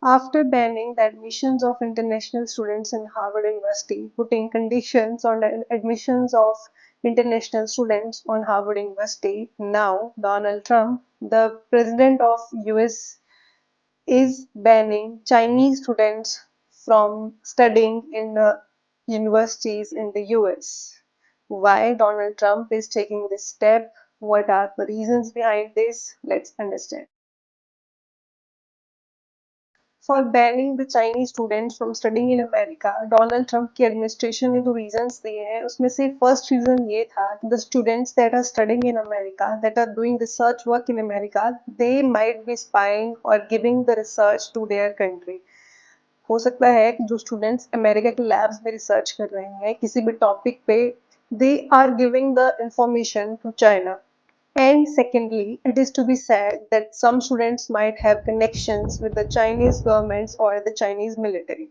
After banning the admissions of international students in Harvard University, putting conditions on the admissions of international students on Harvard University, now Donald Trump, the president of US, is banning Chinese students from studying in universities in the US. Why Donald Trump is taking this step? What are the reasons behind this? Let's understand. For banning the Chinese students from studying in America, Donald Trump की administration ने जो reasons दिए हैं उसमें से first reason ये था कि the students that are studying in America that are doing research work in America they might be spying और giving the research to their country. हो सकता है कि जो स्टूडेंट्स अमेरिका के लैब्स में रिसर्च कर रहे हैं किसी भी टॉपिक पे, they are giving the information to China. And secondly, it is to be said that some students might have connections with the Chinese governments or the Chinese military.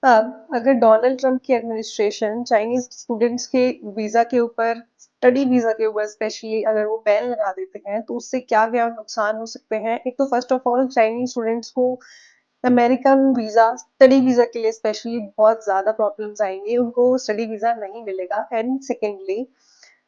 अब अगर Donald Trump की administration Chinese students के visa के ऊपर, study visa के ऊपर specially अगर वो बैन लगा देते हैं तो उससे क्या क्या नुकसान हो सकते हैं। एक तो first of all Chinese students को अमेरिकन वीजा, स्टडी वीजा के लिए स्पेशली बहुत ज्यादा प्रॉब्लम्स आएंगी, उनको स्टडी वीजा नहीं मिलेगा। And secondly,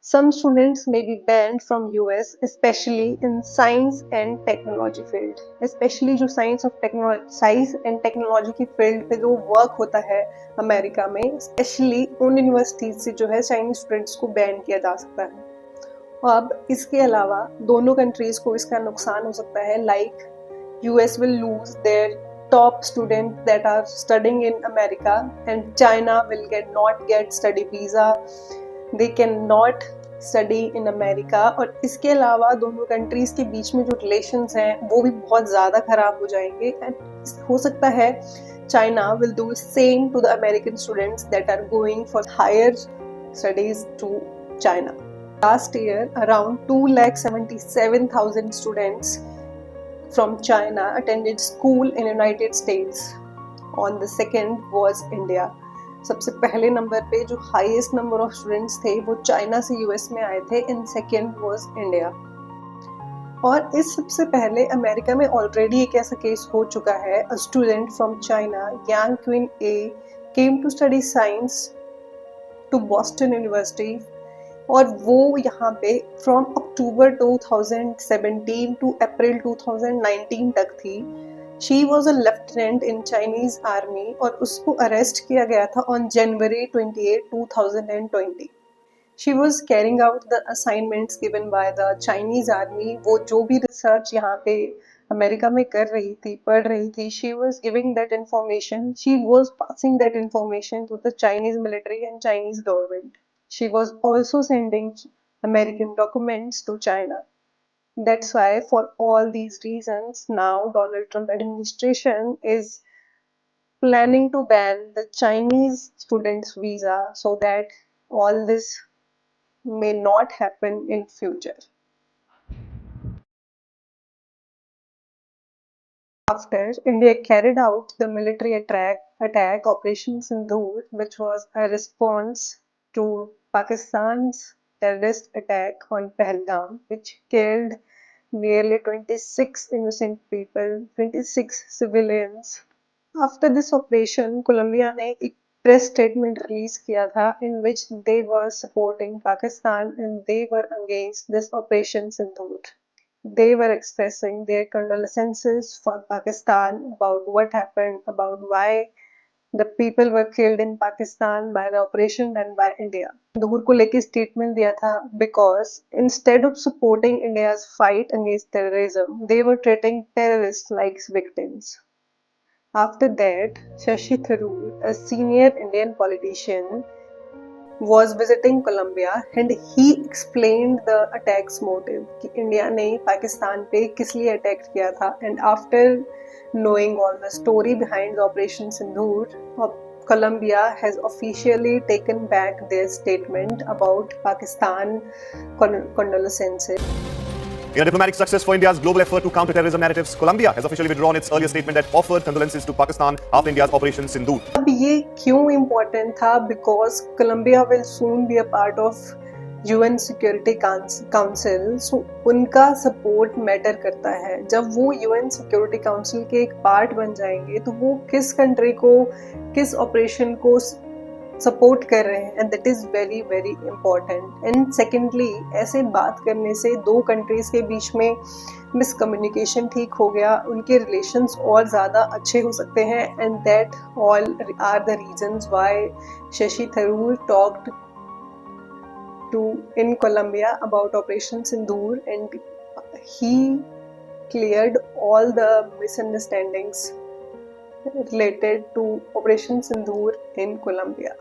some students may be banned from US, especially in science and technology field. Especially जो साइंस एंड टेक्नोलॉजी की फील्ड पे जो वर्क होता है अमेरिका में, स्पेशली उन यूनिवर्सिटीज से जो है चाइनीज स्टूडेंट्स को बैन किया जा सकता है। अब इसके अलावा दोनों कंट्रीज को इसका नुकसान हो सकता है, like US will lose their top students that are studying in America and China will not get study visa, they cannot study in America। और इसके अलावा दोनों कंट्रीज के बीच में जो रिलेशंस हैं वो भी बहुत ज़्यादा खराब हो जाएंगे। एंड हो सकता है China will do same to the American students that are going for higher studies to China। Last year around 2,77,000 students from China attended school in United States। On the second was India। सबसे पहले number पे जो highest number of students थे वो China से US में आए थे, इन सेकेंड वाज इंडिया। और इस सबसे पहले अमेरिका में ऑलरेडी एक ऐसा केस हो चुका है। A student from China, Yanqing Ye, came to study science to Boston University और वो यहाँ पे फ्रॉम अक्टूबर 2017 टू अप्रैल 2019 तक थी। She was a lieutenant in Chinese army और उसको अरेस्ट किया गया था on January 28, 2020। She was carrying out the assignments given by the Chinese army. वो जो भी रिसर्च यहाँ पे अमेरिका में कर रही थी, पढ़ रही थी, she was giving that information, she was passing that information to the Chinese military and Chinese government. She was also sending American documents to China। That's why for all these reasons now Donald Trump administration is planning to ban the Chinese students visa so that all this may not happen in future। After India carried out the military attack Operation Sindoor, which was a response to Pakistan's terrorist attack on Pahalgam, which killed nearly 26 innocent people, 26 civilians। After this operation, Colombia ने एक press statement release किया था in which they were supporting Pakistan and they were against this Operation Sindoor। They were expressing their condolences for Pakistan about what happened, about why the people were killed in Pakistan by the operation done by India। दूर को लेके statement दिया था because instead of supporting India's fight against terrorism, they were treating terrorists like victims। After that, Shashi Tharoor, a senior Indian politician, was visiting Colombia and he explained the attack's motive कि India ने पाकिस्तान पे किस लिए attack किया था। and after knowing all the story behind the Operation Sindoor, Colombia has officially taken back their statement about Pakistan condolences। In a diplomatic success for India's global effort to counter terrorism narratives, Colombia has officially withdrawn its earlier statement that offered condolences to Pakistan after India's Operation Sindoor। अब ये क्यों important था? Because Colombia will soon be a part of UN security council, so उनका support matter करता है। जब वो UN security council के एक पार्ट बन जाएंगे तो वो किस कंट्री को, किस ऑपरेशन को सपोर्ट कर रहे हैं, and that is very very important. And secondly, ऐसे बात करने से दो कंट्रीज के बीच में मिसकम्युनिकेशन ठीक हो गया, उनके रिलेशंस और ज़्यादा अच्छे हो सकते हैं, and that all are the reasons why Shashi Tharoor talked to in Colombia about Operation Sindoor, and he cleared all the misunderstandings related to Operation Sindoor in Colombia.